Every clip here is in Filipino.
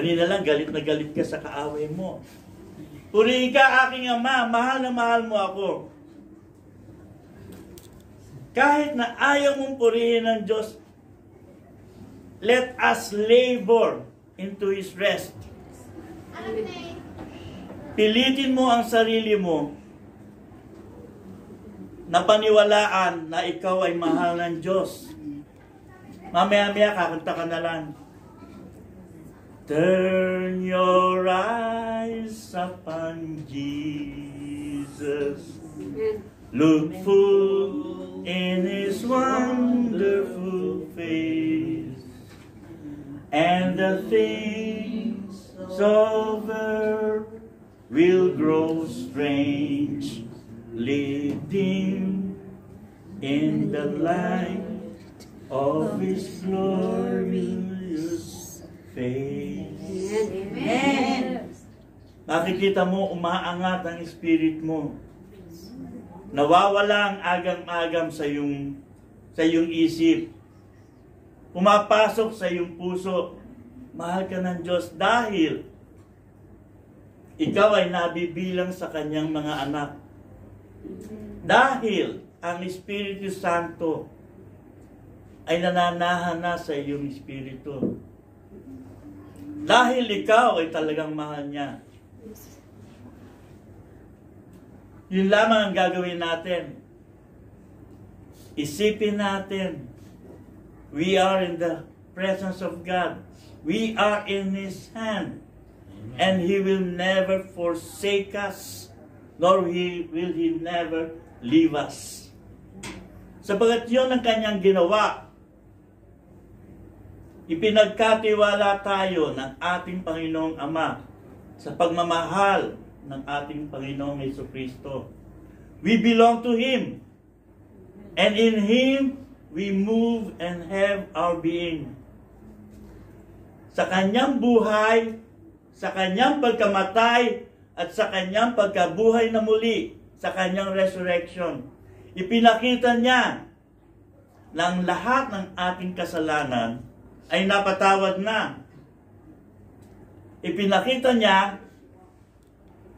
Kanina lang, galit na galit ka sa kaaway mo. Purihin ka, aking Ama, mahal na mahal mo ako. Kahit na ayaw mong purihin ng Diyos, let us labor into His rest. Pilitin mo ang sarili mo na paniwalaan na ikaw ay mahal ng Diyos. Mamaya-maya, kakanta ka na lang. Turn your eyes upon Jesus. Look full in His wonderful face, and the things of earth will grow strange, leading in the light of His glorious face. Amen. Makikita mo, umaangat ang spirit mo. Nawawala ang agam-agam sa iyong isip. Pumapasok sa iyong puso. Mahal ka ng Diyos dahil ikaw ay nabibilang sa Kanyang mga anak. Dahil ang Espiritu Santo ay nananahan na sa iyong espiritu. Dahil ikaw ay talagang mahal niya. Yun lamang ang gagawin natin. Isipin natin, we are in the presence of God. We are in His hand. And He will never forsake us, nor will He never leave us. Sapagat yun ang Kanyang ginawa. Ipinagkatiwala tayo ng ating Panginoong Ama sa pagmamahal ng ating Panginoong Jesucristo. We belong to Him. And in Him, we move and have our being. Sa Kanyang buhay, sa Kanyang pagkamatay, at sa Kanyang pagkabuhay na muli, sa Kanyang resurrection, ipinakita niya na ang lahat ng ating kasalanan ay napatawad na. Ipinakita niya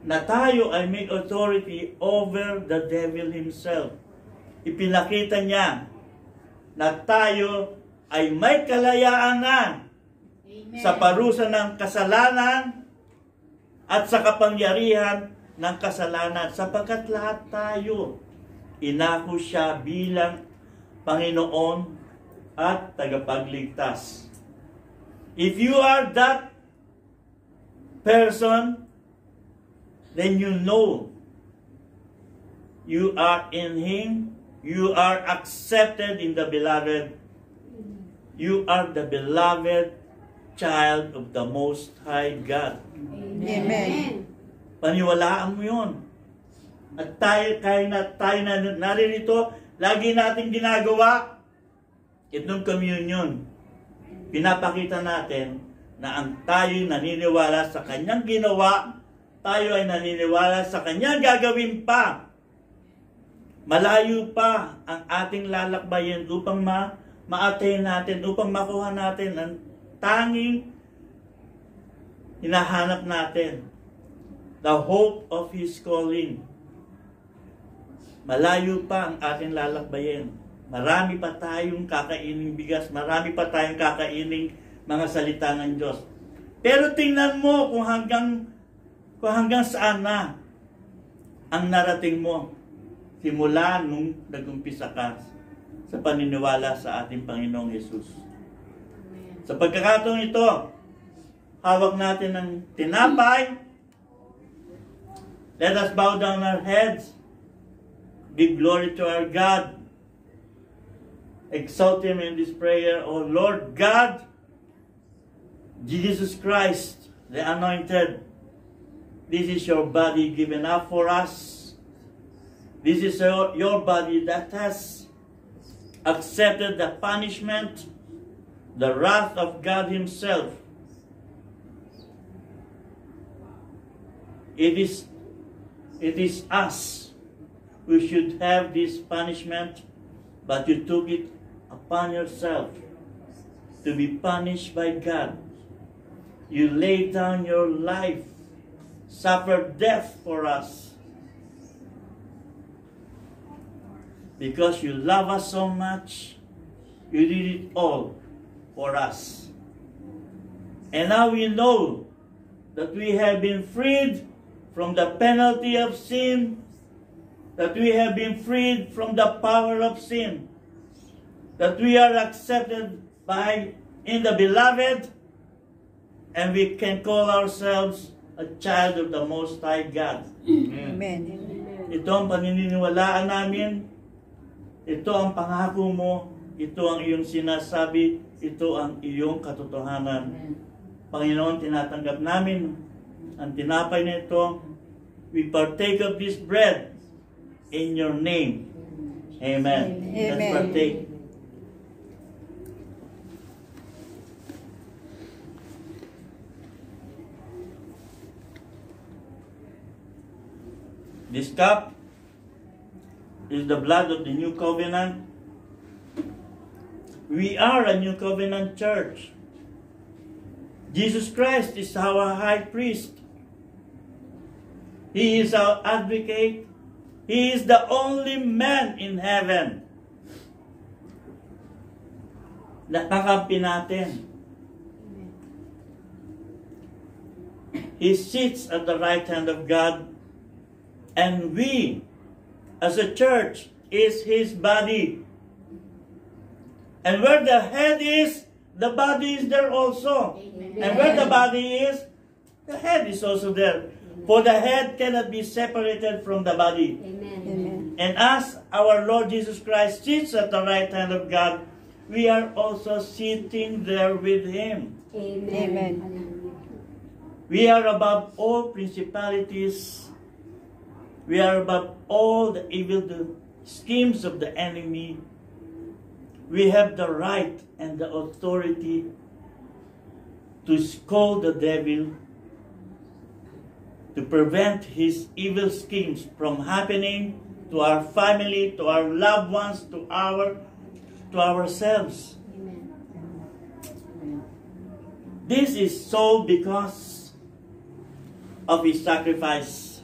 na tayo ay may authority over the devil himself. Ipinakita niya na tayo ay may kalayaan na sa parusa ng kasalanan at sa kapangyarihan ng kasalanan, sapagkat lahat tayo inako siya bilang Panginoon at tagapagligtas. If you are that person, then you know you are in Him, you are accepted in the Beloved, you are the beloved child of the Most High God. Amen. Paniwalaan mo yun. At tayo na naririto, lagi natin ginagawa itong communion. Pinapakita natin na ang tayo naniniwala sa Kanyang ginawa, tayo ay naniniwala sa Kanyang gagawin pa. Malayo pa ang ating lalakbayin upang ma-attain natin, upang makuha natin ang tanging hinahanap natin. The hope of His calling. Malayo pa ang ating lalakbayin. Marami pa tayong kakaining bigas, marami pa tayong kakaining mga salita ng Diyos. Pero tingnan mo kung hanggang saan na ang narating mo simula nung nag-umpisa ka sa paniniwala sa ating Panginoong Yesus. Sa pagkakataong ito, hawak natin ng tinapay. Let us bow down our heads. Give glory to our God. Exalt Him in this prayer. O Lord God, Jesus Christ, the Anointed, this is your body given up for us. This is your body that has accepted the punishment, the wrath of God Himself. It is us who should have this punishment, but you took it upon yourself to be punished by God. You laid down your life, suffered death for us. Because you love us so much, you did it all for us. And now we know that we have been freed from the penalty of sin, that we have been freed from the power of sin, that we are accepted in the Beloved, and we can call ourselves a child of the Most High God. Amen. Ito ang paniniwalaan namin, ito ang pangako mo, ito ang iyong sinasabi, ito ang iyong katotohanan. Panginoon, tinatanggap namin ang tinapay na ito. We partake of this bread in your name. Amen. Let's Amen. partake. This cup is the blood of the new covenant. We are a new covenant church. Jesus Christ is our high priest. He is our advocate. He is the only man in heaven na kakampi natin. He sits at the right hand of God, and we, as a church, is His body. And where the head is, the body is there also. Amen. And where the body is, the head is also there. For the head cannot be separated from the body. Amen. Amen. And as our Lord Jesus Christ sits at the right hand of God, we are also sitting there with Him. Amen. We are above all principalities. We are above all the evil schemes of the enemy. We have the right and the authority to scold the devil, to prevent his evil schemes from happening to our family, to our loved ones, to ourselves. Amen. This is so because of His sacrifice.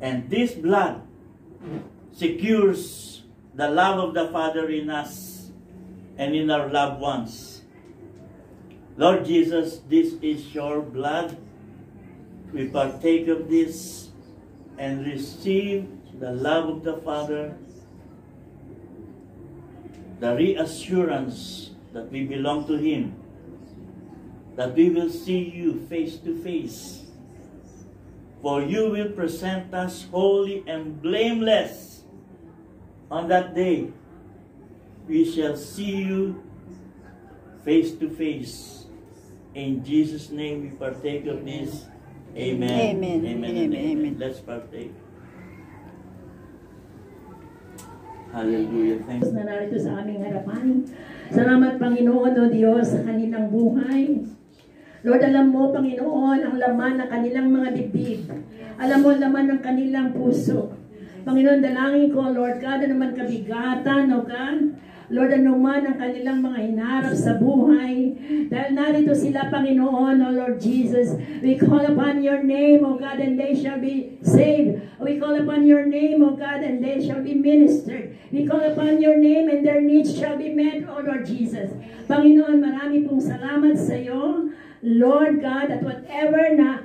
And this blood secures the love of the Father in us and in our loved ones. Lord Jesus, this is your blood. We partake of this and receive the love of the Father, the reassurance that we belong to Him, that we will see you face to face. For you will present us holy and blameless. On that day, we shall see you face to face. In Jesus' name we partake of this. Amen. Amen. Amen. Amen. Amen. Amen. Let's partake. Hallelujah. Thank na narito sa aming harapan. Salamat, Panginoon, o Diyos, sa kanilang buhay. Lord, alam mo, Panginoon, ang laman ng kanilang mga dibdib. Alam mo, ang laman ng kanilang puso. Panginoon, dalangin ko, Lord God, ano man kabigatan, o God, Lord, ano man ang kanilang mga hinarap sa buhay. Dahil narito sila, Panginoon, O Lord Jesus. We call upon your name, O God, and they shall be saved. We call upon your name, O God, and they shall be ministered. We call upon your name, and their needs shall be met, O Lord Jesus. Panginoon, marami pong salamat sa iyo. Lord God, at whatever na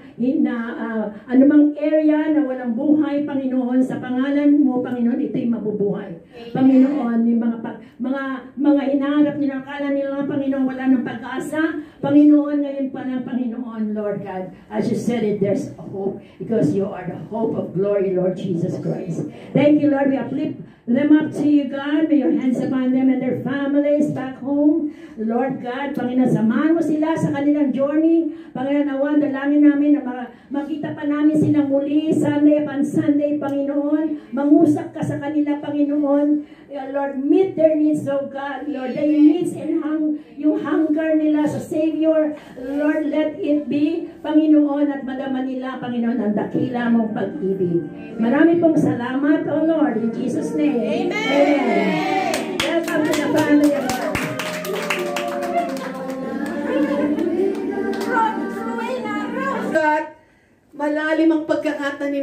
anumang area na walang buhay, Panginoon, sa pangalan mo, Panginoon, ito'y mabubuhay. Panginoon, yung mga hinahanap nila, akala nila, Panginoon, wala ng pag-asa. Panginoon, ngayon pa lang, Panginoon, Lord God, as you said it, there's a hope, because you are the hope of glory, Lord Jesus Christ. Thank you, Lord. We uplift them up to you, God. May your hands upon them and their families back home. Lord God, Panginoon, samahan mo sila sa kanilang journey. Panginoon, nawa, dalangin namin na makita pa namin silang muli, Sunday upon Sunday, Panginoon. Mangusap ka sa kanila, Panginoon. Lord, meet their needs, oh God. Lord, their needs and yung hunger nila sa Savior. Lord, let it be, Panginoon, at madama nila, Panginoon, ang dakila mong pag-ibig. Marami pong salamat, oh Lord, in Jesus' name. Amen. Amen. Welcome to the family of God.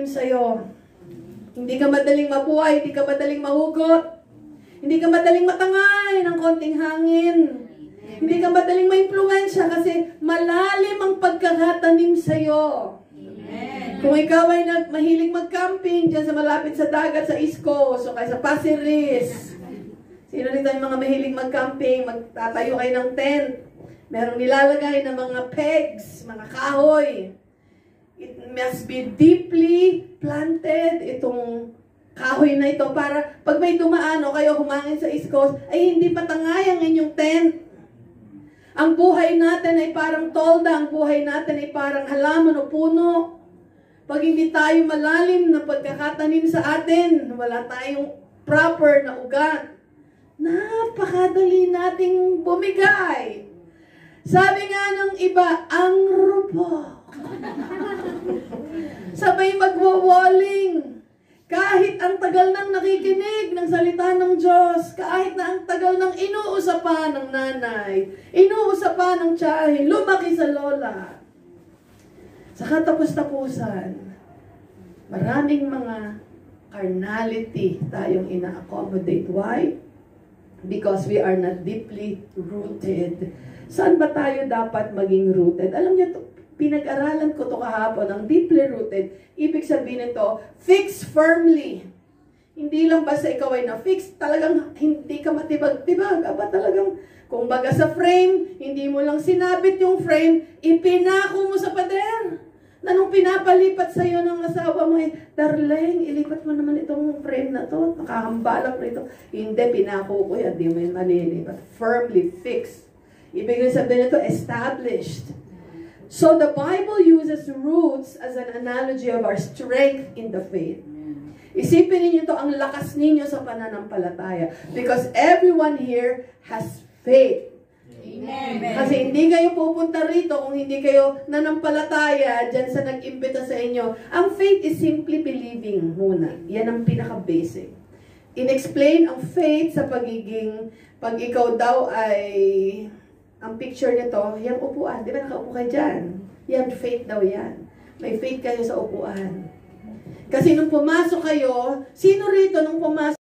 sa'yo. Hindi ka madaling mabuhay, hindi ka madaling mahugot. Hindi ka madaling matangay ng konting hangin. Hindi ka madaling maimpluwensya kasi malalim ang pagkakatanim sa'yo. Kung ikaw ay mahilig mag-camping dyan sa malapit sa dagat sa East Coast o kaya sa Pasir Ris. Sino rito yung mga mahilig mag-camping, magtatayo kayo ng tent. Merong nilalagay na mga pegs, mga kahoy. It must be deeply planted, itong kahoy na ito, para pag may dumaan o kayo humangin sa East Coast, ay hindi patangay ang inyong tent. Ang buhay natin ay parang tolda, ang buhay natin ay parang halaman o puno. Pag hindi tayo malalim na pagkakatanim sa atin, wala tayong proper na ugat, napakadali nating bumigay. Sabi nga ng iba, ang rupok. Sabay magwawalling. Kahit ang tagal nang nakikinig ng salita ng Diyos, kahit na ang tagal nang inuusapan ng nanay, inuusapan ng tiyahin, lumaki sa lola. Sa katapos-tapusan, maraming mga carnality tayong ina-accommodate. Why? Because we are not deeply rooted. Saan ba tayo dapat maging rooted? Alam niyo, pinag-aralan ko to kahapon, ang deeply rooted, ibig sabihin nito, fix firmly. Hindi lang basta ikaw ay na-fix, talagang hindi ka matibag-tibag. Aba talagang, kung baga sa frame, hindi mo lang sinabit yung frame, ipinako mo sa pader. Na nung pinapalipat sa'yo ng asawa mo, darling, ilipat mo naman itong frame na to, nakakambalak rito. Hindi, pinako ko yan, di mo yung manilipat. Firmly fixed. Ibig sabihin nito, established. So the Bible uses roots as an analogy of our strength in the faith. Isipin ninyo to, ang lakas ninyo sa pananampalataya. Because everyone here has faith. Amen. Kasi hindi kayo pupunta rito kung hindi kayo nanampalataya dyan sa nag-imbita sa inyo. Ang faith is simply believing muna. Yan ang pinaka-basic. In-explain ang faith sa pagiging, pag ikaw daw ay, ang picture nito, yung upuan. Di ba nakaupo kayo dyan? Yan, faith daw yan. May faith kayo sa upuan. Kasi nung pumasok kayo, sino rito nung pumasok